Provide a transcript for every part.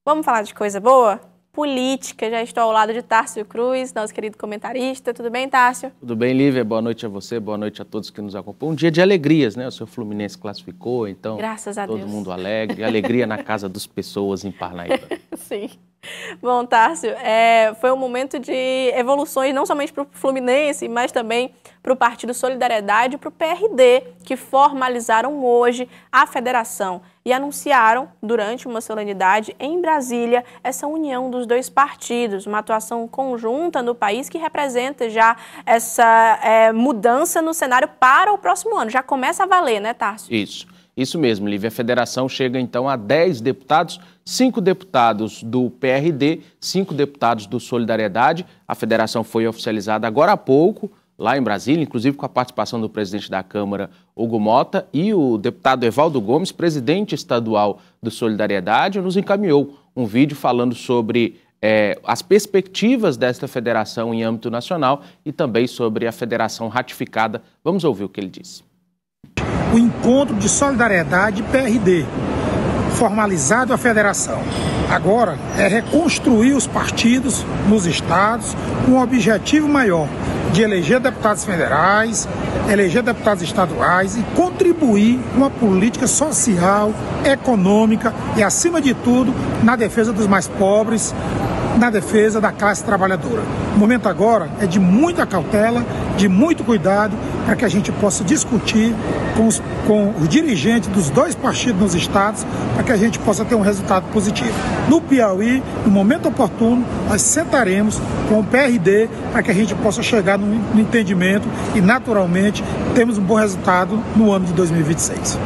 Vamos falar de coisa boa? Política. Já estou ao lado de Tárcio Cruz, nosso querido comentarista. Tudo bem, Tárcio? Tudo bem, Lívia? Boa noite a você, boa noite a todos que nos acompanham. Um dia de alegrias, né? O seu Fluminense classificou, então graças a todo Deus. mundo alegre. Alegria na casa das pessoas em Parnaíba. Sim. Bom, Tárcio, foi um momento de evoluções não somente para o Fluminense, mas também para o Partido Solidariedade e para o PRD, que formalizaram hoje a federação e anunciaram, durante uma solenidade em Brasília, essa união dos dois partidos, uma atuação conjunta no país que representa já essa mudança no cenário para o próximo ano. Já começa a valer, né, Tárcio? Isso mesmo, Lívia. A federação chega então a 10 deputados, 5 deputados do PRD, 5 deputados do Solidariedade. A federação foi oficializada agora há pouco, lá em Brasília, inclusive com a participação do presidente da Câmara, Hugo Mota, e o deputado Evaldo Gomes, presidente estadual do Solidariedade, nos encaminhou um vídeo falando sobre as perspectivas desta federação em âmbito nacional e também sobre a federação ratificada. Vamos ouvir o que ele disse. O encontro de Solidariedade e PRD, formalizado a federação. Agora é reconstruir os partidos nos estados com um objetivo maior de eleger deputados federais, eleger deputados estaduais e contribuir com uma política social, econômica e, acima de tudo, na defesa dos mais pobres, na defesa da classe trabalhadora. O momento agora é de muita cautela, de muito cuidado, para que a gente possa discutir com os dirigentes dos dois partidos nos estados, para que a gente possa ter um resultado positivo. No Piauí, no momento oportuno, nós sentaremos com o PRD para que a gente possa chegar no entendimento e, naturalmente, temos um bom resultado no ano de 2026.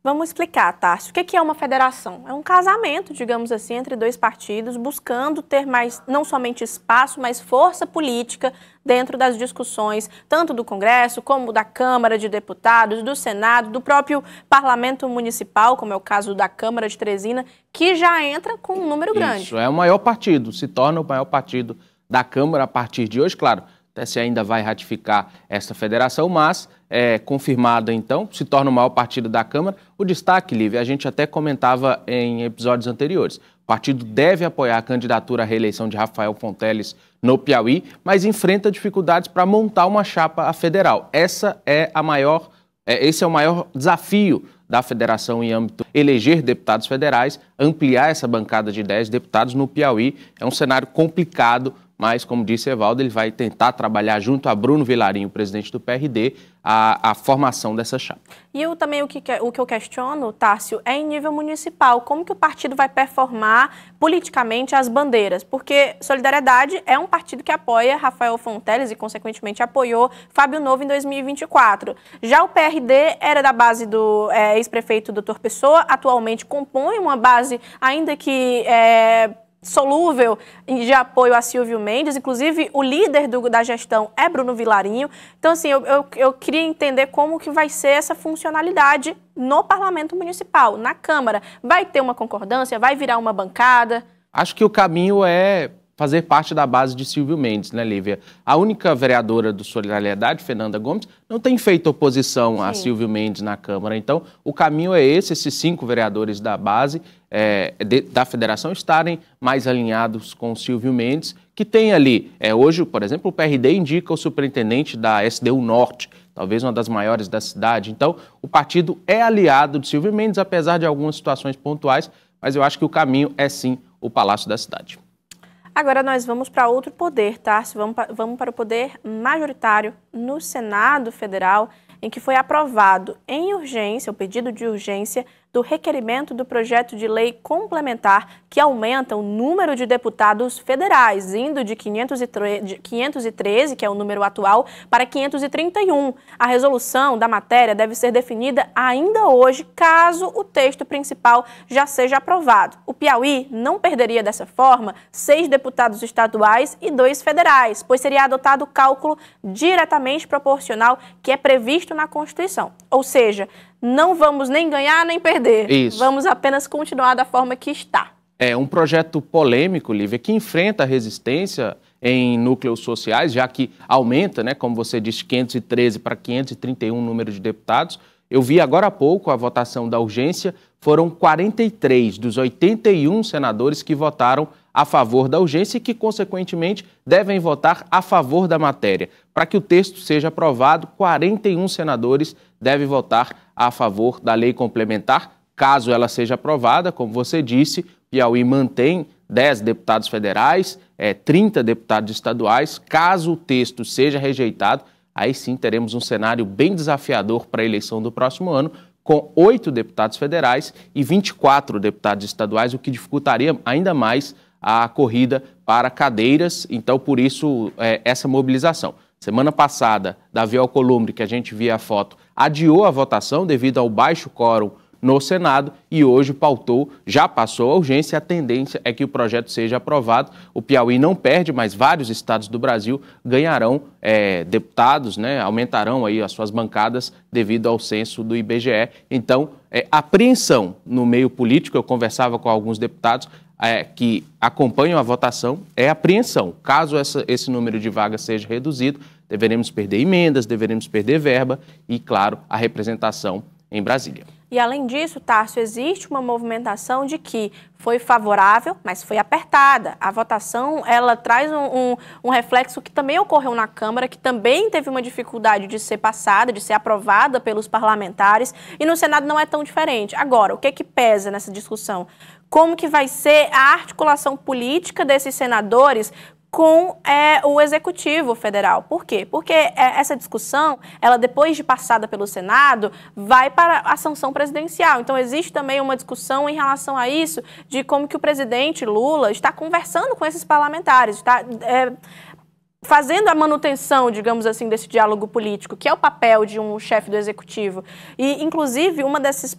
Vamos explicar, Tárcio, o que é uma federação? É um casamento, digamos assim, entre dois partidos, buscando ter mais, não somente espaço, mas força política dentro das discussões, tanto do Congresso, como da Câmara de Deputados, do Senado, do próprio Parlamento Municipal, como é o caso da Câmara de Teresina, que já entra com um número grande. Isso, é o maior partido, se torna o maior partido da Câmara a partir de hoje, claro. Até se ainda vai ratificar essa federação, mas confirmada então, se torna o maior partido da Câmara. O destaque, Lívia, a gente até comentava em episódios anteriores. O partido deve apoiar a candidatura à reeleição de Rafael Fonteles no Piauí, mas enfrenta dificuldades para montar uma chapa federal. Esse é o maior desafio da federação em âmbito eleger deputados federais, ampliar essa bancada de 10 deputados no Piauí. É um cenário complicado, mas, como disse Evaldo, ele vai tentar trabalhar junto a Bruno Vilarinho, presidente do PRD, a formação dessa chapa. E o que eu questiono, Tárcio, é em nível municipal. Como que o partido vai performar politicamente as bandeiras? Porque Solidariedade é um partido que apoia Rafael Fonteles e, consequentemente, apoiou Fábio Novo em 2024. Já o PRD era da base do ex-prefeito Dr. Pessoa, atualmente compõe uma base, ainda que solúvel, de apoio a Silvio Mendes. Inclusive o líder da gestão é Bruno Vilarinho. Então, assim, eu queria entender como que vai ser essa funcionalidade no Parlamento Municipal, na Câmara. Vai ter uma concordância? Vai virar uma bancada? Acho que o caminho é fazer parte da base de Silvio Mendes, né, Lívia? A única vereadora do Solidariedade, Fernanda Gomes, não tem feito oposição a Silvio Mendes na Câmara. Então, o caminho é esse, esses 5 vereadores da base da federação estarem mais alinhados com o Silvio Mendes, que tem ali, hoje, por exemplo, o PRD indica o superintendente da SDU Norte, talvez uma das maiores da cidade. Então, o partido é aliado de Silvio Mendes, apesar de algumas situações pontuais, mas eu acho que o caminho é sim o Palácio da Cidade. Agora nós vamos para outro poder, Tárcio. Vamos para o poder majoritário no Senado Federal, em que foi aprovado em urgência, o pedido de urgência do requerimento do projeto de lei complementar que aumenta o número de deputados federais, indo de 513, que é o número atual, para 531. A resolução da matéria deve ser definida ainda hoje, caso o texto principal já seja aprovado. O Piauí não perderia dessa forma 6 deputados estaduais e 2 federais, pois seria adotado o cálculo diretamente proporcional que é previsto na Constituição. Ou seja, não vamos nem ganhar nem perder. Isso. Vamos apenas continuar da forma que está. É um projeto polêmico, Lívia, que enfrenta resistência em núcleos sociais, já que aumenta, né, como você disse, 513 para 531 o número de deputados. Eu vi agora há pouco a votação da urgência, foram 43 dos 81 senadores que votaram a favor da urgência e que, consequentemente, devem votar a favor da matéria. Para que o texto seja aprovado, 41 senadores devem votar a favor da lei complementar. Caso ela seja aprovada, como você disse, Piauí mantém 10 deputados federais, 30 deputados estaduais. Caso o texto seja rejeitado, aí sim teremos um cenário bem desafiador para a eleição do próximo ano, com 8 deputados federais e 24 deputados estaduais, o que dificultaria ainda mais a corrida para cadeiras. Então, por isso, essa mobilização. Semana passada, Davi Alcolumbre, que a gente via a foto, adiou a votação devido ao baixo quórum no Senado e hoje pautou, já passou a urgência. A tendência é que o projeto seja aprovado. O Piauí não perde, mas vários estados do Brasil ganharão deputados, né, aumentarão aí as suas bancadas devido ao censo do IBGE. Então, apreensão no meio político. Eu conversava com alguns deputados que acompanham a votação, apreensão. Caso esse número de vagas seja reduzido, deveremos perder emendas, deveremos perder verba e, claro, a representação em Brasília. E além disso, Tárcio, existe uma movimentação de que foi favorável, mas foi apertada. A votação, ela traz um reflexo que também ocorreu na Câmara, que também teve uma dificuldade de ser passada, de ser aprovada pelos parlamentares, e no Senado não é tão diferente. Agora, o que é que pesa nessa discussão? Como que vai ser a articulação política desses senadores com o Executivo Federal? Por quê? Porque essa discussão, ela depois de passada pelo Senado, vai para a sanção presidencial. Então, existe também uma discussão em relação a isso, de como que o presidente Lula está conversando com esses parlamentares, está fazendo a manutenção, digamos assim, desse diálogo político, que é o papel de um chefe do Executivo. E, inclusive, um desses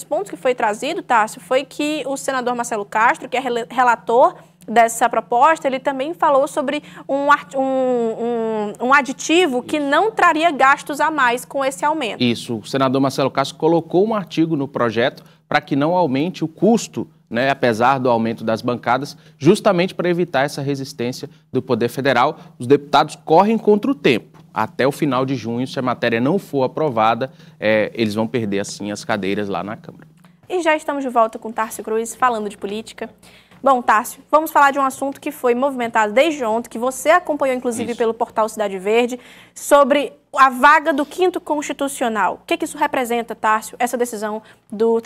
pontos que foi trazido, Tárcio, foi que o senador Marcelo Castro, que é relator dessa proposta, ele também falou sobre um aditivo que não traria gastos a mais com esse aumento. Isso, o senador Marcelo Castro colocou um artigo no projeto para que não aumente o custo, né, apesar do aumento das bancadas, justamente para evitar essa resistência do Poder Federal. Os deputados correm contra o tempo. Até o final de junho, se a matéria não for aprovada, eles vão perder, assim, as cadeiras lá na Câmara. E já estamos de volta com Tárcio Cruz, falando de política. Bom, Tárcio, vamos falar de um assunto que foi movimentado desde ontem, que você acompanhou, inclusive, pelo portal Cidade Verde, sobre a vaga do 5º Constitucional. O que isso representa, Tárcio, essa decisão do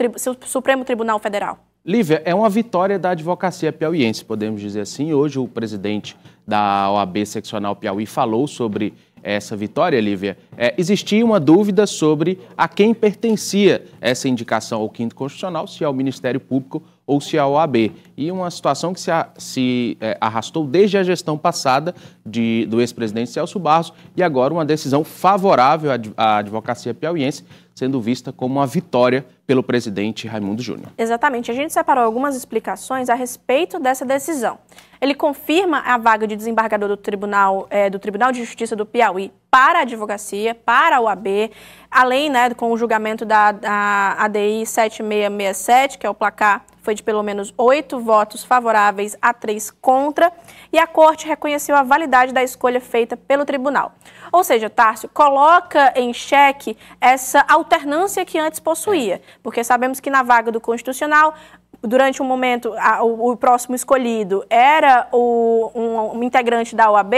Supremo Tribunal Federal? Lívia, é uma vitória da advocacia piauiense, podemos dizer assim. Hoje o presidente da OAB Seccional Piauí falou sobre essa vitória, Lívia. Existia uma dúvida sobre a quem pertencia essa indicação ao 5º Constitucional, se ao Ministério Público ou se à OAB. E uma situação que se arrastou desde a gestão passada do ex-presidente Celso Barros e agora uma decisão favorável à advocacia piauiense, sendo vista como uma vitória pelo presidente Raimundo Júnior. Exatamente. A gente separou algumas explicações a respeito dessa decisão. Ele confirma a vaga de desembargador do Tribunal de Justiça do Piauí para a advocacia, para a OAB, além, né, com o julgamento da ADI 7667, que é o placar, foi de pelo menos 8 votos favoráveis a 3 contra, e a Corte reconheceu a validade da escolha feita pelo tribunal. Ou seja, Tárcio, coloca em xeque essa alternância que antes possuía, porque sabemos que na vaga do Constitucional, durante um momento, o próximo escolhido era um integrante da OAB,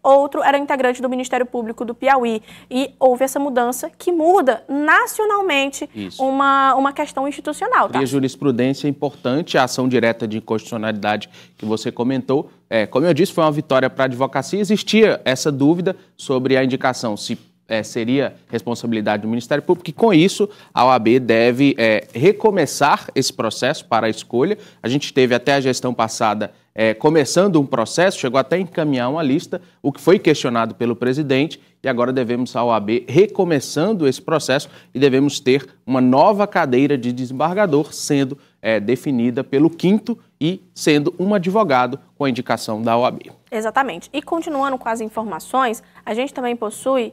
outro era integrante do Ministério Público do Piauí. E houve essa mudança que muda nacionalmente uma questão institucional. Tá? E a jurisprudência é importante, a ação direta de inconstitucionalidade que você comentou. Como eu disse, foi uma vitória para a advocacia. Existia essa dúvida sobre a indicação, se seria responsabilidade do Ministério Público, e com isso a OAB deve recomeçar esse processo para a escolha. A gente teve até a gestão passada começando um processo, chegou até a encaminhar uma lista, o que foi questionado pelo presidente, e agora devemos a OAB recomeçando esse processo e devemos ter uma nova cadeira de desembargador sendo definida pelo 5º e sendo um advogado com a indicação da OAB. Exatamente. E continuando com as informações, a gente também possui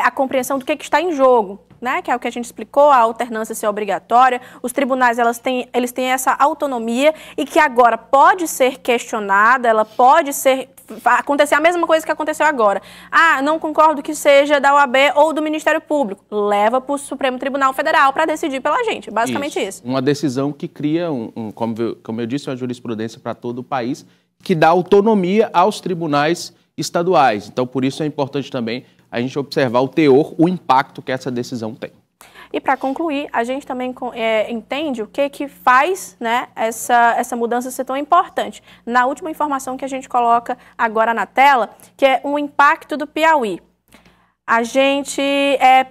a compreensão do que está em jogo né, que é o que a gente explicou, a alternância ser obrigatória, os tribunais eles têm essa autonomia e que agora pode ser questionada, ela pode acontecer a mesma coisa que aconteceu agora. Ah, não concordo que seja da OAB ou do Ministério Público. Leva para o Supremo Tribunal Federal para decidir pela gente. Basicamente isso. Uma decisão que cria, como eu disse, uma jurisprudência para todo o país, que dá autonomia aos tribunais estaduais. Então, por isso é importante também a gente observar o teor, o impacto que essa decisão tem. E para concluir, a gente também entende o que faz, né, essa mudança ser tão importante. Na última informação que a gente coloca agora na tela, que é o impacto do Piauí. A gente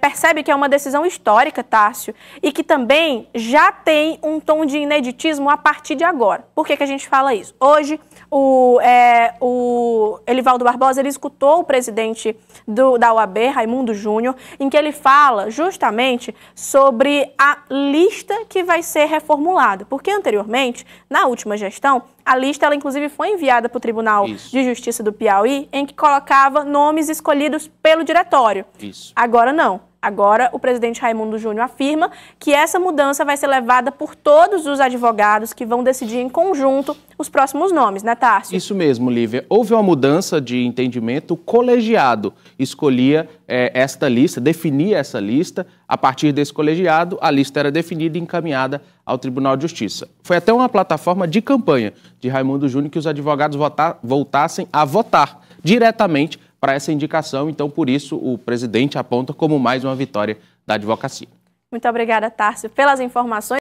percebe que é uma decisão histórica, Tássio, e que também já tem um tom de ineditismo a partir de agora. Por que a gente fala isso? Hoje, o Elivaldo Barbosa ele escutou o presidente da OAB, Raimundo Júnior, em que ele fala justamente sobre a lista que vai ser reformulada. Porque anteriormente, na última gestão, a lista, ela inclusive foi enviada para o Tribunal de Justiça do Piauí, em que colocava nomes escolhidos pelo diretório. Agora não. Agora o presidente Raimundo Júnior afirma que essa mudança vai ser levada por todos os advogados que vão decidir em conjunto os próximos nomes, né, Tássio? Isso mesmo, Lívia. Houve uma mudança de entendimento, o colegiado escolhia esta lista, definia essa lista. A partir desse colegiado, a lista era definida e encaminhada ao Tribunal de Justiça. Foi até uma plataforma de campanha de Raimundo Júnior que os advogados voltassem a votar diretamente para essa indicação. Então, por isso, o presidente aponta como mais uma vitória da advocacia. Muito obrigada, Tássio, pelas informações.